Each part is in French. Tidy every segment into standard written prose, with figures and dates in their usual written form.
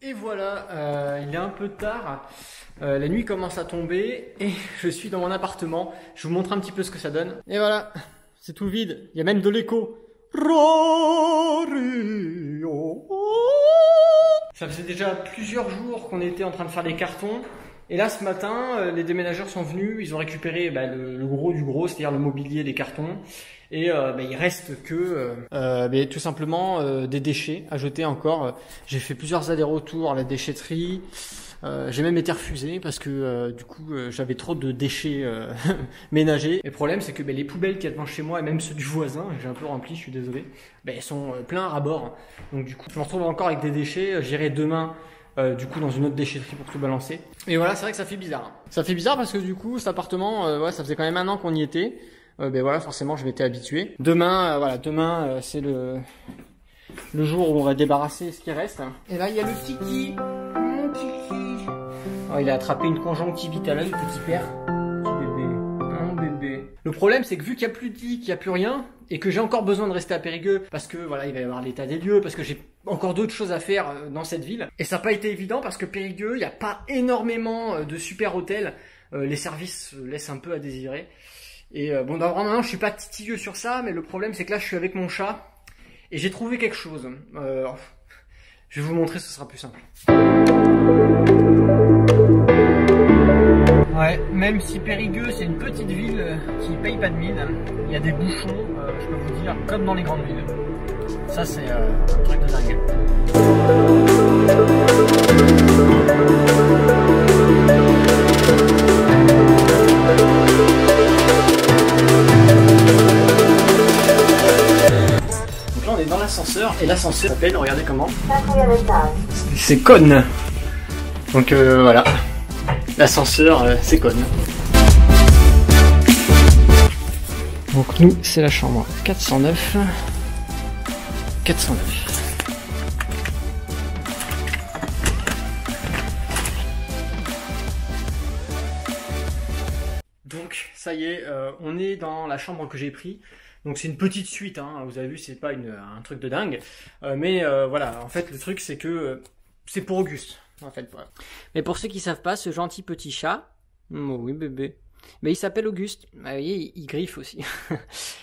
Et voilà, il est un peu tard, la nuit commence à tomber et je suis dans mon appartement. Je vous montre un petit peu ce que ça donne. Et voilà, c'est tout vide, il y a même de l'écho. Ça faisait déjà plusieurs jours qu'on était en train de faire des cartons. Et là, ce matin, les déménageurs sont venus, ils ont récupéré le gros du gros, c'est-à-dire le mobilier, les cartons. Et il reste que tout simplement des déchets à jeter encore. J'ai fait plusieurs allers-retours à la déchetterie. J'ai même été refusé parce que du coup j'avais trop de déchets ménagers. Et le problème c'est que les poubelles qu'il y a devant chez moi et même ceux du voisin, j'ai un peu rempli, je suis désolé, elles sont pleins à bord. Donc du coup je me retrouve encore avec des déchets. J'irai demain du coup dans une autre déchetterie pour tout balancer. Et voilà, c'est vrai que ça fait bizarre. Ça fait bizarre parce que du coup cet appartement, ça faisait quand même 1 an qu'on y était. Voilà, forcément je m'étais habitué. Demain, demain c'est le jour où on va débarrasser ce qui reste. Et là il y a le Tiki. Oh, il a attrapé une conjonctivite à l'œil, petit père. Petit bébé. Mon bébé. Le problème, c'est que vu qu'il n'y a plus de lit, qu'il n'y a plus rien, et que j'ai encore besoin de rester à Périgueux, parce que voilà, il va y avoir l'état des lieux, parce que j'ai encore d'autres choses à faire dans cette ville. Et ça n'a pas été évident parce que Périgueux, il n'y a pas énormément de super hôtels. Les services laissent un peu à désirer. Et vraiment, je suis pas titilleux sur ça, mais le problème, c'est que là, je suis avec mon chat, et j'ai trouvé quelque chose. Je vais vous montrer, ce sera plus simple. Ouais, même si Périgueux c'est une petite ville qui paye pas de mine, il y a des bouchons, je peux vous dire, comme dans les grandes villes. Ça c'est un truc de dingue. Donc là on est dans l'ascenseur et l'ascenseur s'appelle, regardez comment. C'est Conne. Donc voilà. L'ascenseur, c'est Conne. Donc nous, c'est la chambre 409. 409. Donc ça y est, on est dans la chambre que j'ai pris. Donc c'est une petite suite, hein, vous avez vu, c'est pas un truc de dingue. Mais voilà, en fait le truc c'est que c'est pour Auguste. En fait, voilà. Mais pour ceux qui savent pas, ce gentil petit chat, oui bébé, mais il s'appelle Auguste. Vous voyez, il griffe aussi.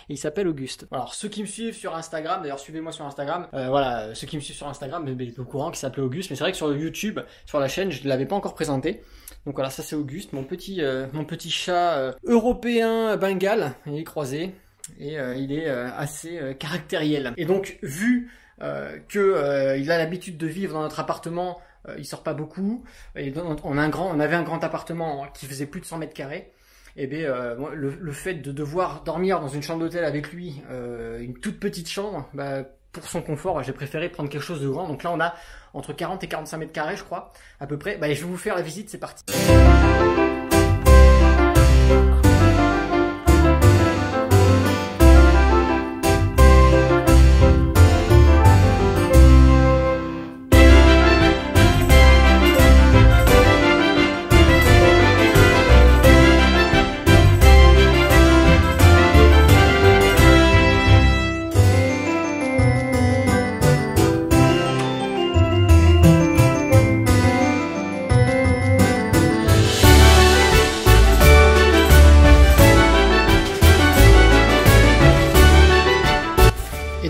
Il s'appelle Auguste. Alors ceux qui me suivent sur Instagram, d'ailleurs suivez-moi sur Instagram. Voilà, ceux qui me suivent sur Instagram, au courant qu'il s'appelait Auguste. Mais c'est vrai que sur YouTube, sur la chaîne, je ne l'avais pas encore présenté. Donc voilà, ça c'est Auguste, mon petit chat européen bengal. Il est croisé et il est assez caractériel. Et donc vu que il a l'habitude de vivre dans notre appartement. Il sort pas beaucoup. Et on avait un grand appartement qui faisait plus de 100 mètres carrés. Et bien, le fait de devoir dormir dans une chambre d'hôtel avec lui, une toute petite chambre, pour son confort, j'ai préféré prendre quelque chose de grand. Donc là, on a entre 40 et 45 mètres carrés, je crois, à peu près. Je vais vous faire la visite, c'est parti.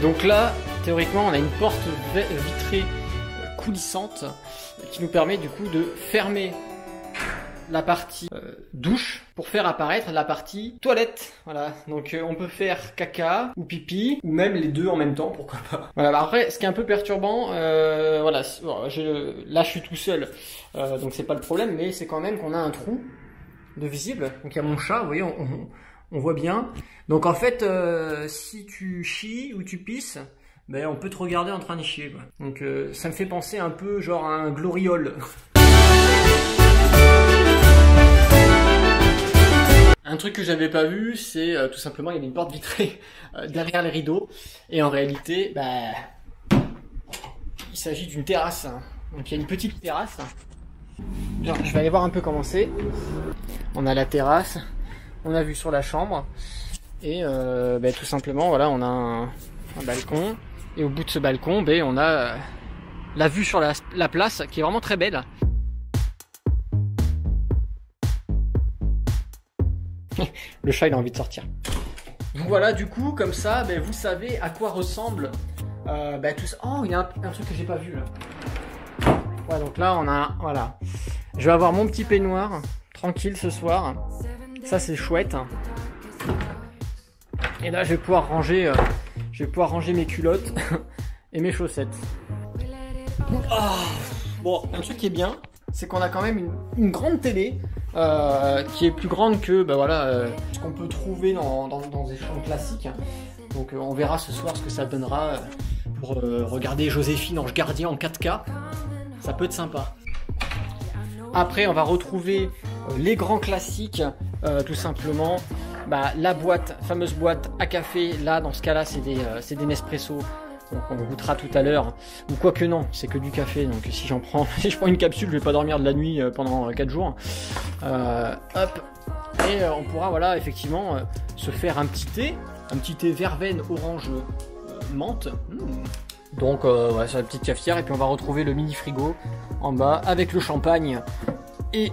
Donc là, théoriquement, on a une porte vitrée coulissante qui nous permet du coup de fermer la partie douche pour faire apparaître la partie toilette. Voilà, donc on peut faire caca ou pipi ou même les deux en même temps, pourquoi pas. Voilà, après, ce qui est un peu perturbant, voilà, là je suis tout seul, donc c'est pas le problème, mais c'est quand même qu'on a un trou de visible. Donc il y a mon chat, vous voyez, on voit bien. Donc en fait, si tu chies ou tu pisses, on peut te regarder en train de chier, quoi. Donc ça me fait penser un peu genre à un gloriole. Un truc que j'avais pas vu, c'est tout simplement il y avait une porte vitrée derrière les rideaux. Et en réalité, il s'agit d'une terrasse. Donc il y a une petite terrasse. Genre, je vais aller voir un peu comment c'est. On a la terrasse, on a vu sur la chambre. Et tout simplement, voilà, on a un balcon. Et au bout de ce balcon, on a la vue sur la place qui est vraiment très belle. Le chat il a envie de sortir. Donc voilà, du coup comme ça ben, vous savez à quoi ressemble ben, tout ça. Oh, il y a un truc que j'ai pas vu là. Ouais, donc là on a, voilà, je vais avoir mon petit peignoir tranquille ce soir, ça c'est chouette. Et là je vais pouvoir ranger mes culottes et mes chaussettes. Oh. Bon, un truc qui est bien, c'est qu'on a quand même une grande télé qui est plus grande que bah voilà, ce qu'on peut trouver dans des chambres classiques. Donc on verra ce soir ce que ça donnera pour regarder Joséphine Ange Gardien en 4K. Ça peut être sympa. Après on va retrouver les grands classiques, tout simplement. Bah, la fameuse boîte à café, là dans ce cas là c'est des Nespresso. Donc on goûtera tout à l'heure, ou quoi que non, c'est que du café, donc si je prends une capsule, je vais pas dormir de la nuit pendant 4 jours. Hop, et on pourra voilà effectivement se faire un petit thé verveine orange menthe. Donc voilà, c'est la petite cafetière, et puis on va retrouver le mini frigo en bas avec le champagne et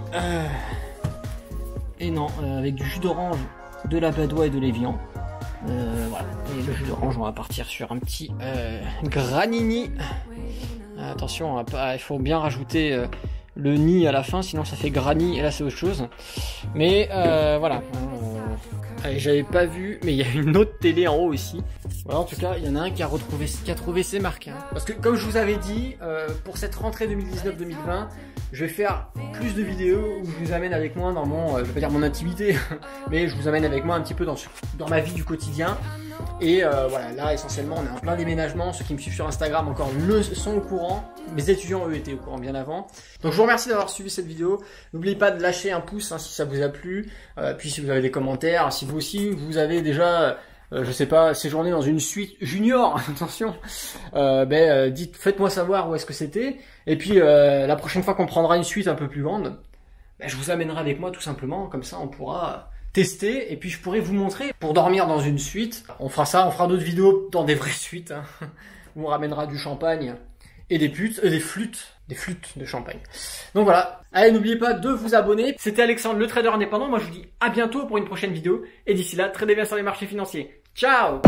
non, avec du jus d'orange, de la Badois et de l'Évian. Voilà, et le jus d'orange, on va partir sur un petit granini. Attention, il faut bien rajouter le ni à la fin, sinon ça fait granny, et là c'est autre chose. Mais voilà, j'avais pas vu, mais il y a une autre télé en haut ici. Voilà, en tout cas, il y en a un qui a trouvé ses marques. Hein. Parce que comme je vous avais dit, pour cette rentrée 2019-2020, je vais faire plus de vidéos où je vous amène avec moi dans mon, je vais pas dire mon intimité, mais je vous amène avec moi un petit peu dans ma vie du quotidien. Et voilà, là essentiellement on est en plein déménagement. Ceux qui me suivent sur Instagram encore sont au courant. Mes étudiants eux étaient au courant bien avant. Donc je vous remercie d'avoir suivi cette vidéo. N'oubliez pas de lâcher un pouce hein, si ça vous a plu. Puis si vous avez des commentaires, si vous aussi vous avez déjà je sais pas, séjourné dans une suite junior, attention, dites, faites-moi savoir où est-ce que c'était. Et puis la prochaine fois qu'on prendra une suite un peu plus grande, je vous amènerai avec moi tout simplement, comme ça on pourra tester, et puis je pourrai vous montrer pour dormir dans une suite. On fera ça, on fera d'autres vidéos dans des vraies suites, hein, où on ramènera du champagne et des flûtes de champagne. Donc voilà, allez, n'oubliez pas de vous abonner. C'était Alexandre, le trader indépendant. Moi je vous dis à bientôt pour une prochaine vidéo, et d'ici là, tradez bien sur les marchés financiers. Ciao!